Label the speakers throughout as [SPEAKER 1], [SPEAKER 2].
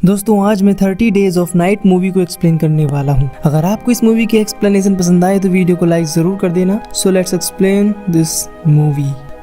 [SPEAKER 1] दोस्तों आज मैं 30 डेज ऑफ नाइट मूवी को एक्सप्लेन करने वाला हूँ। अगर आपको इस मूवी की एक्सप्लेनेशन पसंद आए तो वीडियो को लाइक जरूर कर देना। So let's explain this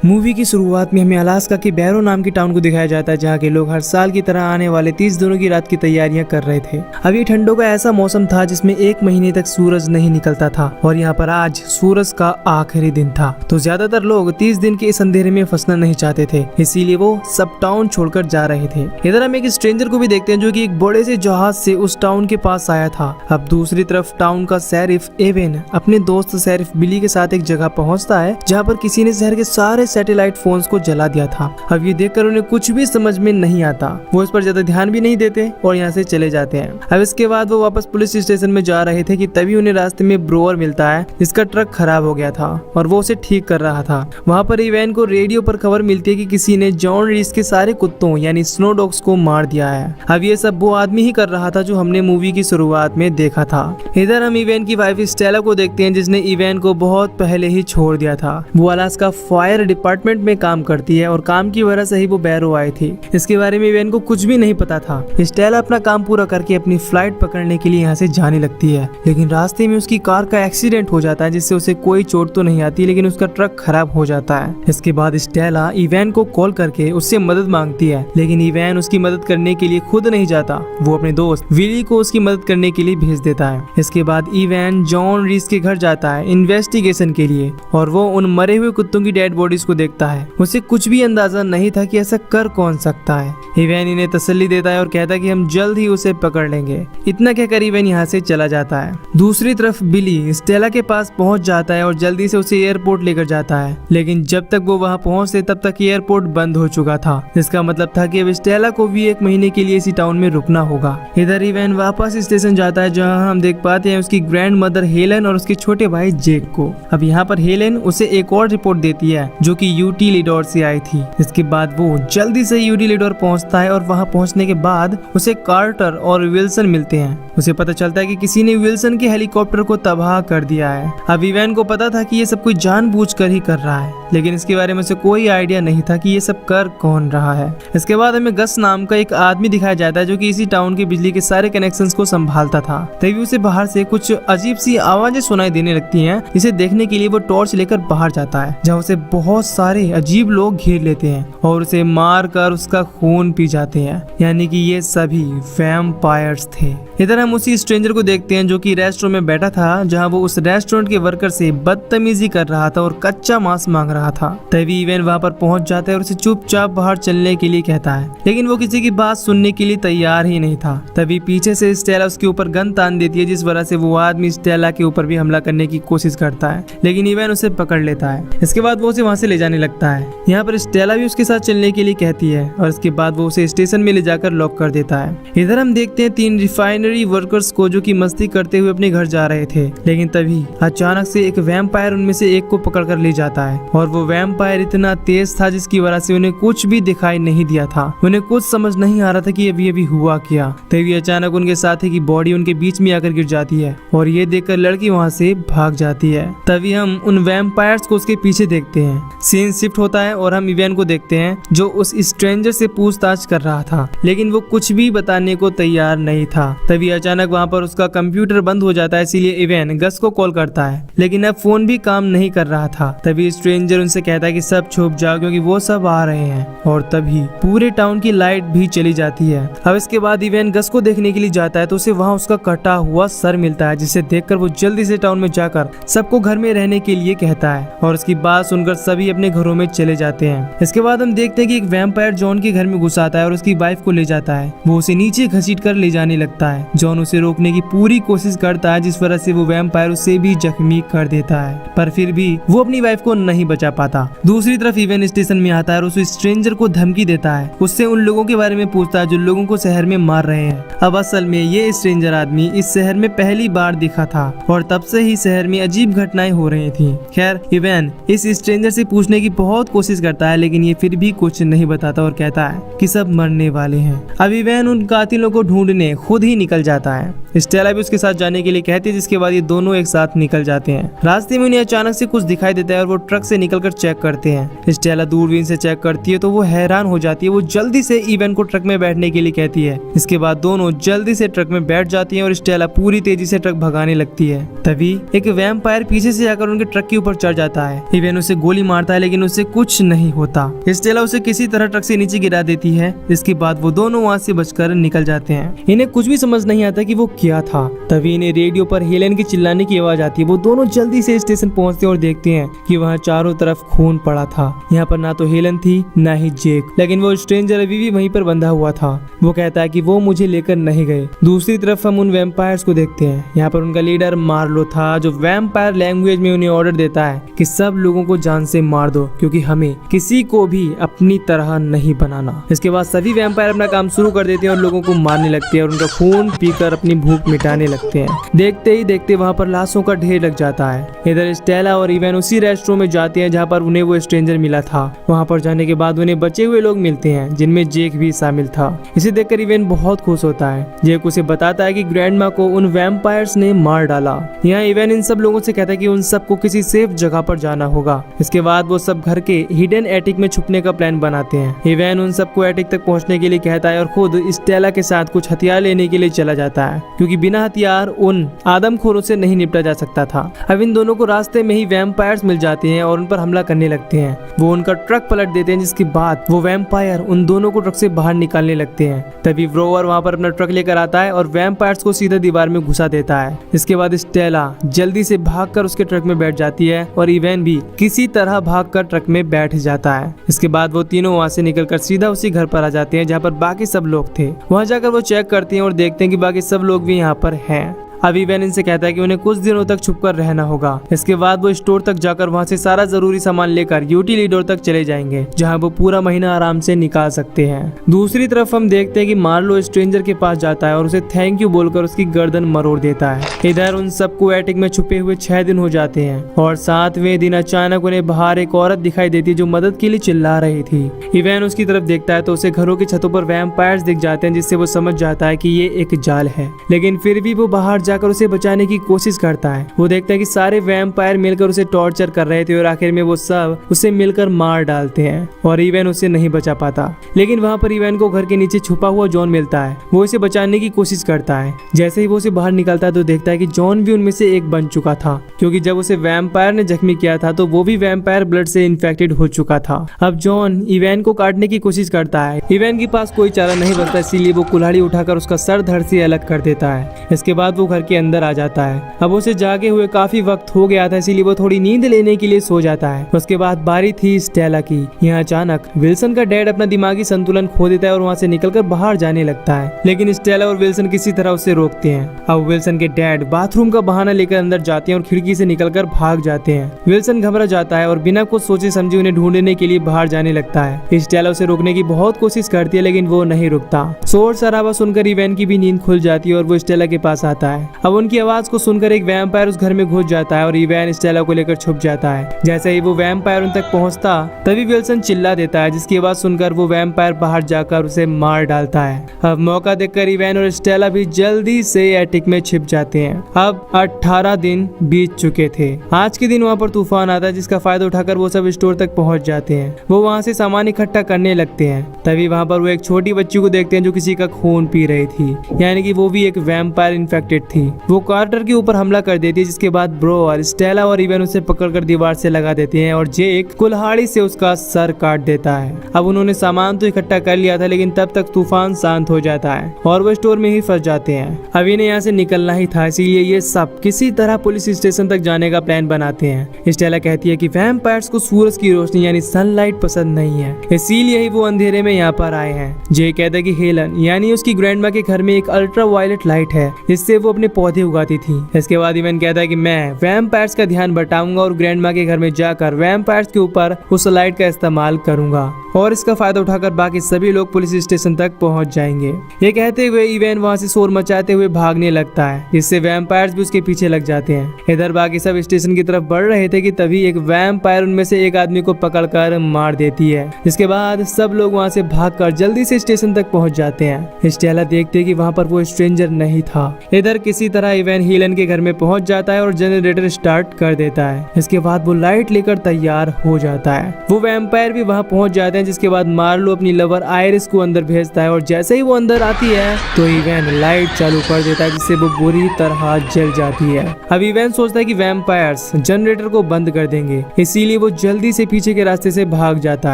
[SPEAKER 1] movie की शुरुआत में हमें अलास्का के बैरो नाम की टाउन को दिखाया जाता है, जहाँ के लोग हर साल की तरह आने वाले 30 दिनों की रात की तैयारियां कर रहे थे। अब ये ठंडों का ऐसा मौसम था जिसमें 1 महीने तक सूरज नहीं निकलता था और यहाँ पर आज सूरज का आखिरी दिन था। तो ज्यादातर लोग 30 दिन के इस अंधेरे में फंसना नहीं चाहते थे, इसीलिए वो सब टाउन छोड़कर जा रहे थे। इधर हम एक स्ट्रेंजर को भी देखते हैं जो कि एक बड़े से जहाज से उस टाउन के पास आया था। अब दूसरी तरफ टाउन का शेरिफ एवेन अपने दोस्त शेरिफ बिली के साथ एक जगह पहुँचता है जहाँ पर किसी ने शहर के सारे सैटेलाइट फोन्स को जला दिया था। अब ये देखकर उन्हें कुछ भी समझ में नहीं आता, वो इस पर ज्यादा ध्यान भी नहीं देते और यहाँ से चले जाते हैं। अब इसके बाद वो वापस पुलिस स्टेशन में जा रहे थे कि तभी उन्हें रास्ते में ब्रोअर मिलता है जिसका ट्रक खराब हो गया था और वो उसे ठीक कर रहा था। वहाँ पर इवैन को रेडियो पर खबर मिलती है कि किसी ने जॉन रीस के सारे कुत्तों यानी स्नो डॉग्स को मार दिया है। अब ये सब वो आदमी ही कर रहा था जो हमने मूवी की शुरुआत में देखा था। इधर हम इवैन की वाइफ स्टेला को देखते हैं जिसने इवैन को बहुत पहले ही छोड़ दिया था। वो अलास्का फायर डिपार्टमेंट में काम करती है और काम की वजह से ही वो बैरो आई थी। इसके बारे में इवैन को कुछ भी नहीं पता था। स्टेला अपना काम पूरा करके अपनी फ्लाइट पकड़ने के लिए यहाँ से जाने लगती है, लेकिन रास्ते में उसकी कार का एक्सीडेंट हो जाता है जिससे उसे कोई चोट तो नहीं आती, लेकिन उसका ट्रक खराब हो जाता है। इसके बाद स्टेला इवैन को कॉल करके उससे मदद मांगती है, लेकिन इवैन उसकी मदद करने के लिए खुद नहीं जाता। वो अपने दोस्त विली को उसकी मदद करने के लिए भेज देता है। इसके बाद इवैन जॉन रीस के घर जाता है इन्वेस्टिगेशन के लिए और वो उन मरे हुए कुत्तों की डेड बॉडीज को देखता है। उसे कुछ भी अंदाजा नहीं था कि ऐसा कर कौन सकता है। इवैन इन्हें तसल्ली देता है और कहता है कि हम जल्द ही उसे पकड़ लेंगे। इतना कहकर इवैन यहाँ से चला जाता है। दूसरी तरफ बिली स्टेला के पास पहुंच जाता है और जल्दी से उसे एयरपोर्ट लेकर जाता है, लेकिन जब तक वो वहाँ पहुंचते तब तक एयरपोर्ट बंद हो चुका था, जिसका मतलब था कि अब स्टेला को भी 1 महीने के लिए इसी टाउन में रुकना होगा। इधर इवैन वापस स्टेशन जाता है जहाँ हम देख पाते हैं उसकी ग्रैंड मदर हेलन और उसके छोटे भाई जेक को। अब यहाँ पर हेलन उसे एक और रिपोर्ट देती है जो कि यूटी लिडोर से आई थी। इसके बाद वो जल्दी से यूटी लिडोर पहुंचता है और वहां पहुंचने के बाद उसे कार्टर और विल्सन मिलते हैं। उसे पता चलता है कि किसी ने विल्सन के हेलीकॉप्टर को तबाह कर दिया है। अब इवैन को पता था कि ये सब कोई जानबूझकर ही कर रहा है, लेकिन इसके बारे में उसे कोई आइडिया नहीं था कि ये सब कर कौन रहा है। इसके बाद हमें गस नाम का एक आदमी दिखाया जाता है जो कि इसी टाउन की बिजली के सारे कनेक्शंस को संभालता था। तभी उसे बाहर से कुछ अजीब सी आवाजें सुनाई देने लगती हैं। इसे देखने के लिए वो टॉर्च लेकर बाहर जाता है जहाँ उसे बहुत सारे अजीब लोग घेर लेते हैं और उसे मार कर उसका खून पी जाते हैं, यानी कि ये सभी वैम्पायर्स थे। इधर हम उसी स्ट्रेंजर को देखते हैं जो कि रेस्टोरेंट में बैठा था जहां वो उस रेस्टोरेंट के वर्कर से बदतमीजी कर रहा था और कच्चा मांस मांग रहा था। तभी इवैन वहां पर पहुंच जाता है और उसे चुपचाप बाहर चलने के लिए कहता है, लेकिन वो किसी की बात सुनने के लिए तैयार ही नहीं था। तभी पीछे से स्टेला उसके ऊपर गन तान देती है, जिस वजह से वो आदमी स्टेला के ऊपर भी हमला करने की कोशिश करता है, लेकिन इवैन उसे पकड़ लेता है। इसके बाद वो उसे वहां से ले जाने लगता है। यहाँ पर स्टेला भी उसके साथ चलने के लिए कहती है और इसके बाद वो उसे स्टेशन में ले जाकर लॉक कर देता है। इधर हम देखते हैं 3 रिफाइनरी वर्कर्स को जो कि मस्ती करते हुए अपने घर जा रहे थे, लेकिन तभी अचानक से एक वैम्पायर उनमें से एक को पकड़ कर ले जाता है और वो वैम्पायर इतना तेज था जिसकी वजह से उन्हें कुछ भी दिखाई नहीं दिया था। उन्हें कुछ समझ नहीं आ रहा था कि अभी अभी हुआ क्या। तभी अचानक उनके साथी की बॉडी उनके बीच में आकर गिर जाती है और ये देखकर लड़की वहाँ से भाग जाती है। तभी हम उन वैम्पायर्स को उसके पीछे देखते हैं। सीन शिफ्ट होता है और हम इवैन को देखते हैं जो उस स्ट्रेंजर से पूछताछ कर रहा था, लेकिन वो कुछ भी बताने को तैयार नहीं था। तभी अचानक वहाँ पर उसका कंप्यूटर बंद हो जाता है, इसीलिए इवैन गस को कॉल करता है, लेकिन अब फोन भी काम नहीं कर रहा था। तभी स्ट्रेंजर उनसे कहता है कि सब छुप जाओ क्योंकि वो सब आ रहे हैं, और तभी पूरे टाउन की लाइट भी चली जाती है। अब इसके बाद इवैन गस को देखने के लिए जाता है तो उसे वहाँ उसका कटा हुआ सर मिलता है, जिसे देखकर वो जल्दी से टाउन में जाकर सबको घर में रहने के लिए कहता है और उसकी बात सुनकर सभी अपने घरों में चले जाते हैं। इसके बाद हम देखते हैं कि एक वैम्पायर जॉन के घर में घुस आता है और उसकी वाइफ को ले जाता है। वो उसे नीचे घसीट कर ले जाने लगता है। जॉन उसे रोकने की पूरी कोशिश करता है, जिस वजह से वो वैम्पायर उसे भी जख्मी कर देता है, पर फिर भी वो अपनी वाइफ को नहीं बचा पाता। दूसरी तरफ इवैन स्टेशन में आता है और उस स्ट्रेंजर को धमकी देता है, उससे उन लोगों के बारे में पूछता है जो लोगों को शहर में मार रहे हैं। अब असल में ये स्ट्रेंजर आदमी इस शहर में पहली बार दिखा था और तब से ही शहर में अजीब घटनाएं हो रही थी। खैर इवैन इस स्ट्रेंजर से पूछने की बहुत कोशिश करता है, लेकिन ये फिर भी कुछ नहीं बताता और कहता है कि सब मरने वाले हैं। अब इवैन उन कातिलों को ढूंढने खुद ही निकल जाता है। स्टेला भी उसके साथ जाने के लिए कहती है, जिसके बाद ये दोनों एक साथ निकल जाते हैं। रास्ते में उन्हें अचानक से कुछ दिखाई देता है और वो ट्रक से निकलकर चेक करते हैं। स्टेला दूरबीन से चेक करती है तो वो हैरान हो जाती है। वो जल्दी से इवैन को ट्रक में बैठने के लिए कहती है। इसके बाद दोनों जल्दी से ट्रक में बैठ जाती हैं और स्टेला पूरी तेजी से ट्रक भगाने लगती है। तभी एक वैम्पायर पीछे से आकर उनके ट्रक के ऊपर चढ़ जाता है। इवैन उसे गोली मारता है, लेकिन उससे कुछ नहीं होता। स्टेला उसे किसी तरह ट्रक से नीचे गिरा देती है। इसके बाद वो दोनों वहाँ से बचकर निकल जाते हैं। इन्हें कुछ भी समझ नहीं आता कि वो क्या था। तभी इन्हें रेडियो पर हेलेन की चिल्लाने की आवाज आती है। वो दोनों जल्दी से स्टेशन पहुंचते हैं और देखते हैं कि वहाँ चारों तरफ खून पड़ा था। यहाँ पर ना तो हेलन थी ना ही जेक, लेकिन वो स्ट्रेंजर अभी भी वहीं पर बंधा हुआ था। वो कहता है कि वो मुझे लेकर नहीं गए। दूसरी तरफ हम उन वैम्पायर्स को देखते हैं। यहाँ पर उनका लीडर मार्लो था, जो वैम्पायर लैंग्वेज में उन्हें ऑर्डर देता है कि सब लोगों को जान से मार दो, क्योंकि हमें किसी को भी अपनी तरह नहीं बनाना। इसके बाद सभी वैम्पायर अपना काम शुरू कर देते हैं और लोगों को मारने लगते हैं और उनका खून पीकर अपनी भूख मिटाने लगते हैं। देखते ही देखते वहाँ पर लाशों का ढेर लग जाता है। इधर स्टेला और इवैन उसी रेस्टोरेंट में जाते हैं जहाँ पर उन्हें वो स्ट्रेंजर मिला था। वहाँ पर जाने के बाद उन्हें बचे हुए लोग मिलते हैं, जिनमें जेक भी शामिल था। इसे देखकर इवैन बहुत खुश होता है। जेक उसे बताता है कि ग्रैंडमा को उन वैम्पायर्स ने मार डाला। यहाँ इवैन इन सब लोगों से कहता है कि उन सबको किसी सेफ जगह पर जाना होगा। इसके बाद वो सब घर के हिडन एटिक में छुपने का प्लान बनाते हैं। इवैन उन सबको एटिक तक पहुंचने के लिए कहता है और खुद स्टेला के साथ कुछ हथियार लेने के लिए चला जाता है, क्योंकि बिना हथियार उन आदमखोरों से नहीं निपटा जा सकता था। अब इन दोनों को रास्ते में ही वैम्पायर्स मिल जाते हैं और उन पर हमला करने लगते हैं। वो उनका ट्रक पलट देते हैं, जिसके बाद वो वैम्पायर उन दोनों को ट्रक से बाहर निकालने लगते हैं। तभी व्रोवर वहाँ पर अपना ट्रक लेकर आता है और वैम्पायर्स को सीधा दीवार में घुसा देता है। इसके बाद स्टेला जल्दी से भागकर उसके ट्रक में बैठ जाती है और इवैन भी किसी तरह भागकर ट्रक में बैठ जाता है। इसके बाद वो तीनों वहाँ से निकलकर सीधा उसी घर पर आ जाते हैं जहाँ पर बाकी सब लोग थे। वहाँ जाकर वो चेक करते हैं और देखते हैं कि बाकी सब लोग भी यहाँ पर हैं। अब इवैन इनसे कहता है कि उन्हें कुछ दिनों तक छुपकर रहना होगा। इसके बाद वो स्टोर तक जाकर वहाँ से सारा जरूरी सामान लेकर यूटिलिडोर तक चले जाएंगे, जहाँ वो पूरा महीना आराम से निकाल सकते हैं। दूसरी तरफ हम देखते हैं कि मार्लो स्ट्रेंजर के पास जाता है और उसे थैंक यू बोलकर उसकी गर्दन मरोड़ देता है। इधर उन सबको एटिक में छुपे हुए 6 दिन हो जाते हैं और 7वें दिन अचानक उन्हें बाहर एक औरत दिखाई देती है जो मदद के लिए चिल्ला रही थी। इवैन उसकी तरफ देखता है तो उसे घरों की छतों पर वैम्पायर्स दिख जाते हैं, जिससे वो समझ जाता है कि ये एक जाल है। लेकिन फिर भी वो बाहर जाकर उसे बचाने की कोशिश करता है। वो देखता है कि सारे वैम्पायर मिलकर उसे टॉर्चर कर रहे थे और आखिर में वो सब उसे मिलकर मार डालते हैं और इवैन उसे नहीं बचा पाता। लेकिन वहाँ पर इवैन को घर के नीचे छुपा हुआ जॉन मिलता है। वो इसे बचाने की कोशिश करता है। जैसे ही वो उसे बाहर निकलता है तो देखता है कि जॉन भी उनमें से एक बन चुका था, क्योंकि जब उसे वैम्पायर ने जख्मी किया था तो वो भी वैम्पायर ब्लड से इन्फेक्टेड हो चुका था। अब जॉन इवैन को काटने की कोशिश करता है। इवैन के पास कोई चारा नहीं बचता, इसीलिए वो कुल्हाड़ी उठाकर उसका सर धड़ से अलग कर देता है। इसके बाद वो घर के अंदर आ जाता है। अब उसे जागे हुए काफी वक्त हो गया था, इसीलिए वो थोड़ी नींद लेने के लिए सो जाता है। उसके बाद बारी थी स्टेला की। यहाँ अचानक विल्सन का डैड अपना दिमागी संतुलन खो देता है और वहाँ से निकलकर बाहर जाने लगता है, लेकिन स्टेला और विल्सन किसी तरह उसे रोकते हैं। अब विल्सन के डैड बाथरूम का बहाना लेकर अंदर जाते हैं और खिड़की से निकलकर भाग जाते हैं। विल्सन घबरा जाता है और बिना कुछ सोचे समझे उन्हें ढूंढने के लिए बाहर जाने लगता है। स्टेला उसे रोकने की बहुत कोशिश करती है, लेकिन वो नहीं रुकता। शोर शराबा सुनकर इवैन की भी नींद खुल जाती है और वो स्टेला के पास आता है। अब उनकी आवाज को सुनकर एक वैम्पायर उस घर में घुस जाता है और इवैन स्टेला को लेकर छुप जाता है। जैसे ही वो वैम्पायर उन तक पहुंचता तभी विल्सन चिल्ला देता है, जिसकी आवाज सुनकर वो वैम्पायर बाहर जाकर उसे मार डालता है। अब मौका देखकर इवैन और स्टेला भी जल्दी से एटिक में छिप जाते हैं। अब 18 दिन बीत चुके थे। आज के दिन वहाँ पर तूफान आता है, जिसका फायदा उठाकर वो सब स्टोर तक पहुँच जाते हैं। वो वहाँ से सामान इकट्ठा करने लगते हैं। तभी वहाँ पर वो एक छोटी बच्ची को देखते हैं जो किसी का खून पी रही थी, यानी कि वो भी एक वैम्पायर इन्फेक्टेड थी। वो कार्टर के ऊपर हमला कर देती है, जिसके बाद ब्रो और स्टेला और इवैन उसे पकड़कर दीवार से लगा देते हैं और जेक कुल्हाड़ी से उसका सर काट देता है। अब उन्होंने सामान तो इकट्ठा कर लिया था, लेकिन तब तक तूफान शांत हो जाता है और वो स्टोर में ही फंस जाते हैं। अब इन्हें यहाँ से निकलना ही था, इसीलिए ये सब किसी तरह पुलिस स्टेशन तक जाने का प्लान बनाते हैं। स्टेला कहती है कि वैम्पायर्स को सूरज की रोशनी यानी सनलाइट पसंद नहीं है, इसीलिए ही वो अंधेरे में यहाँ पर आए हैं। जे कहता है कि हेलन यानी उसकी ग्रैंडमा के घर में एक अल्ट्रा वायलेट लाइट है, इससे वो अपने अपने पौधे उगाती थी। इसके बाद इवेन कहता है कि मैं वैम्पायर्स का ध्यान बटाऊंगा और ग्रैंडमा के घर में जाकर वैम्पायर्स के ऊपर उस लाइट का इस्तेमाल करूंगा और इसका फायदा उठाकर बाकी सभी लोग पुलिस स्टेशन तक पहुंच जाएंगे। ये कहते हुए इवेन वहां से शोर मचाते हुए भागने लगता है, जिससे वैम्पायर्स भी उसके पीछे लग जाते हैं। इधर बाकी सब स्टेशन की तरफ बढ़ रहे थे कि तभी एक वैम्पायर उनमें से एक आदमी को पकड़कर मार देती है। जिसके बाद सब लोग वहां से भागकर जल्दी से स्टेशन तक पहुंच जाते हैं। स्टेला देखते है कि वहां पर वो स्ट्रेंजर नहीं था। इधर किसी तरह इवेन हीलन के घर में पहुंच जाता है और जनरेटर स्टार्ट कर देता है। इसके बाद वो लाइट लेकर तैयार हो जाता है। वो वैम्पायर भी वहां पहुंच जाते हैं। जिसके बाद मार्लो अपनी लवर आयरिस को अंदर भेजता है और जैसे ही वो अंदर आती है तो इवेन लाइट चालू कर देता है, जिससे वो बुरी तरह जल जाती है। अब इवेन सोचता है कि वैम्पायर्स जनरेटर को बंद कर देंगे, इसीलिए वो जल्दी से पीछे के रास्ते से भाग जाता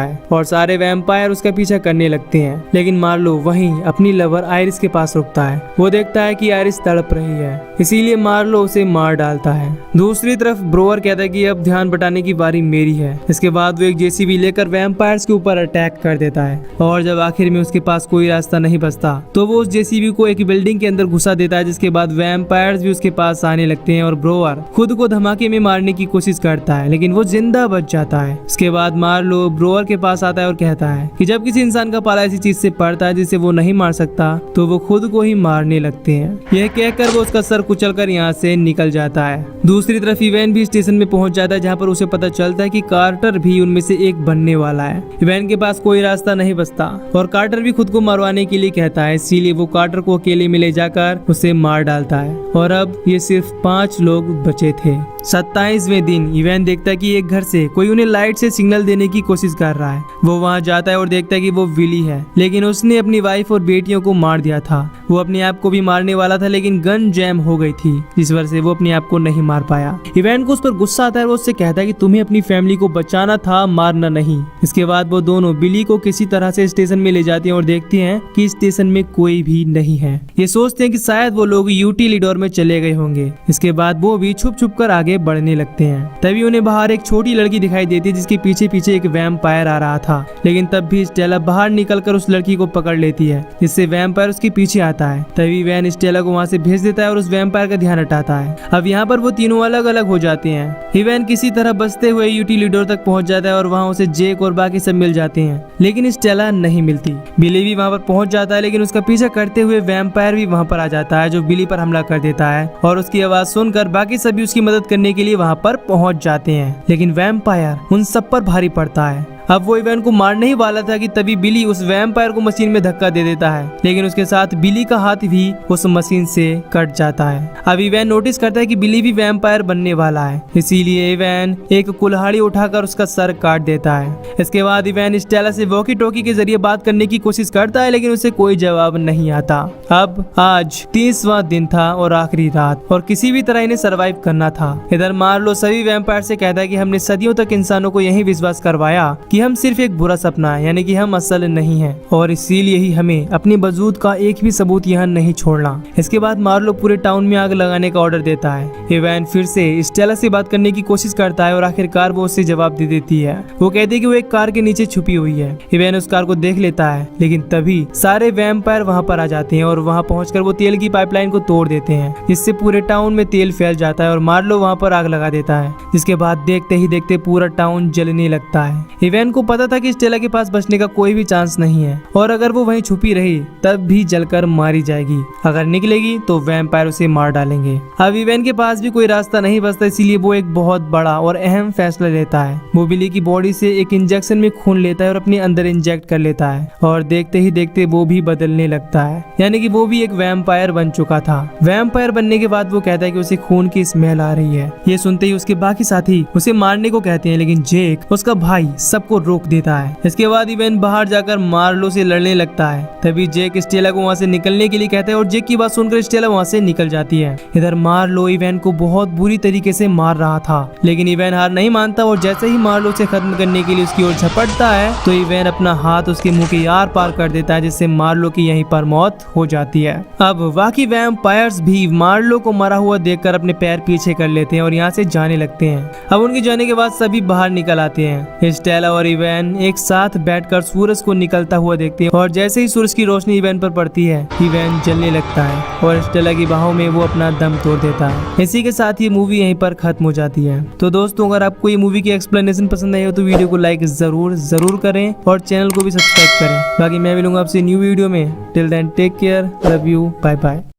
[SPEAKER 1] है और सारे वैम्पायर उसका पीछा करने लगते हैं। लेकिन मार्लो वहीं अपनी लवर आयरिस के पास रुकता है। वो देखता है कि आयरिस तड़प रही है, इसीलिए मार्लो उसे मार डालता है। दूसरी तरफ ब्रोअर कहता है कि अब ध्यान बटाने की बारी मेरी है। इसके बाद वो एक जेसीबी लेकर वैम्पायर्स के ऊपर अटैक कर देता है और जब आखिर में उसके पास कोई रास्ता नहीं बचता तो वो उस जेसीबी को एक बिल्डिंग के अंदर घुसा देता है। जिसके बाद वैम्पायर्स भी उसके पास आने लगते हैं और ब्रोअर खुद को धमाके में मारने की कोशिश करता है, लेकिन वो जिंदा बच जाता है। इसके बाद मार्लो ब्रोअर के पास आता है और कहता है कि जब किसी इंसान का पाला ऐसी चीज से पड़ता है जिसे वो नहीं मार सकता तो वो खुद को ही मारने लगते हैं। यह कहकर वो उसका सर कुचलकर यहाँ से निकल जाता है। दूसरी तरफ इवेन भी स्टेशन में पहुंच जाता है, जहाँ पर उसे पता चलता है कि कार्टर भी उनमें से एक बनने वाला है। इवेन के पास कोई रास्ता नहीं बचता और कार्टर भी खुद को मरवाने के लिए कहता है, इसीलिए वो कार्टर को अकेले में ले जाकर उसे मार डालता है। और अब ये सिर्फ 5 लोग बचे थे। 27वें दिन इवेन देखता है कि एक घर से कोई उन्हें लाइट से सिग्नल देने की कोशिश कर रहा है। वो वहां जाता है और देखता है कि वो विली है, लेकिन उसने अपनी वाइफ और बेटियों को मार दिया था। वो अपने आप को भी मारने वाला था, लेकिन गन जैम हो गई थी, जिस वजह से वो अपने आप को नहीं मार पाया। इवेन को उस पर गुस्सा आता है और वो उससे कहता है कि तुम्हें अपनी फैमिली को बचाना था, मारना नहीं। इसके बाद वो दोनों बिली को किसी तरह से स्टेशन में ले जाते हैं और देखते हैं कि स्टेशन में कोई भी नहीं है। ये सोचते हैं कि शायद वो लोग यूटिलिडोर में चले गए होंगे। इसके बाद वो भी छुप छुप कर आगे बढ़ने लगते हैं। तभी उन्हें बाहर एक छोटी लड़की दिखाई देती है, जिसके पीछे पीछे एक वैम्पायर आ रहा था। लेकिन तब भी स्टेला बाहर निकलकर उस लड़की को पकड़ लेती है, जिससे वैम्पायर उसके पीछे आता है। तभी वैन स्टेला को वहां से भेज देता है और उस वैम्पायर का ध्यान हटाता है। अब यहाँ पर वो तीनों अलग अलग हो जाते हैं। इवेन किसी तरह बचते हुए यूटिलिडोर तक पहुंच जाता है और वहाँ उसे जेक और बाकी सब मिल जाते हैं, लेकिन स्टेला नहीं मिलती। बिली भी वहाँ पर पहुंच जाता है, लेकिन उसका पीछा करते हुए वैम्पायर भी वहाँ पर आ जाता है, जो बिली पर हमला कर देता है। और उसकी आवाज सुनकर बाकी सभी उसकी मदद करने के लिए वहाँ पर पहुंच जाते हैं, लेकिन वैम्पायर उन सब पर भारी पड़ता है। अब वो इवेन को मारने ही वाला था कि तभी बिली उस वैम्पायर को मशीन में धक्का दे देता है, लेकिन उसके साथ बिली का हाथ भी उस मशीन से कट जाता है। अब इवेन नोटिस करता है कि बिली भी वैम्पायर बनने वाला है, इसीलिए इवेन एक कुल्हाड़ी उठाकर उसका सर काट देता है। इसके बाद इवेन स्टेला से वॉकी टॉकी के जरिए बात करने की कोशिश करता है, लेकिन उसे कोई जवाब नहीं आता। अब आज 30वां दिन था और आखिरी रात, और किसी भी तरह इन्हें सर्वाइव करना था। इधर मार्लो सभी वैम्पायर से कहता है कि हमने सदियों तक इंसानों को यही विश्वास करवाया कि हम सिर्फ एक बुरा सपना है, यानी कि हम असल नहीं हैं, और इसीलिए ही हमें अपने वजूद का एक भी सबूत यहाँ नहीं छोड़ना। इसके बाद मार्लो पूरे टाउन में आग लगाने का ऑर्डर देता है। इवेन फिर से स्टेला से बात करने की कोशिश करता है और आखिरकार वो उससे जवाब दे देती है। वो कहती है कि वो एक कार के नीचे छुपी हुई है। इवेन उस कार को देख लेता है, लेकिन तभी सारे वैम्पायर वहाँ पर आ जाते हैं और वहाँ पहुंचकर वो तेल की पाइपलाइन को तोड़ देते हैं, जिससे पूरे टाउन में तेल फैल जाता है और मार्लो वहाँ पर आग लगा देता है। जिसके बाद देखते ही देखते पूरा टाउन जलने लगता है। इवेन को पता था कि स्टेला के पास बचने का कोई भी चांस नहीं है, और अगर वो वहीं छुपी रही तब भी जलकर मारी जाएगी। अगर निकलेगी तो वैम्पायर उसे मार डालेंगे। अब इवेन के पास भी कोई रास्ता नहीं बचता, इसीलिए वो एक बहुत बड़ा और अहम फैसला लेता है। वो बिली की बॉडी से एक इंजेक्शन में खून लेता है और अपने अंदर इंजेक्ट कर लेता है, और देखते ही देखते वो भी बदलने लगता है, यानी कि वो भी एक वैम्पायर बन चुका था। वैम्पायर बनने के बाद वो कहता है कि उसे खून की स्मेल आ रही है। ये सुनते ही उसके बाकी साथी उसे मारने को कहते हैं, लेकिन जेक उसका भाई सबको रोक देता है। इसके बाद इवेन बाहर जाकर मार्लो से लड़ने लगता है। तभी जेक स्टेला को वहाँ से निकलने के लिए कहता है और जेक की बात सुनकर स्टेला वहाँ से निकल जाती है। इधर मार्लो इवेन को बहुत बुरी तरीके से मार रहा था, लेकिन इवेन हार नहीं मानता और जैसे ही मार्लो से खत्म करने के लिए उसकी ओर झपटता है तो इवेन अपना हाथ उसके मुंह के आर पार कर देता है, जिससे मार्लो की यहीं पर मौत हो जाती है। अब बाकी वैम्पायर्स भी मार्लो को मरा हुआ देखकर अपने पैर पीछे कर लेते हैं और यहाँ से जाने लगते हैं। अब उनके जाने के बाद सभी बाहर निकल आते हैं। स्टेला और इवैन एक साथ बैठकर सूरज को निकलता हुआ देखते हैं और जैसे ही सूरज की रोशनी इवैन पर पड़ती है इवैन जलने लगता है और स्टेला की बाहों में वो अपना दम तोड़ देता है। इसी के साथ ये मूवी यहीं पर खत्म हो जाती है। तो दोस्तों अगर आपको ये मूवी की एक्सप्लेनेशन पसंद आई हो तो वीडियो को लाइक जरूर करें और चैनल को भी सब्सक्राइब करें। बाकी मैं मिलूंगा आपसे न्यू वीडियो में। Till then take care, love you, bye bye.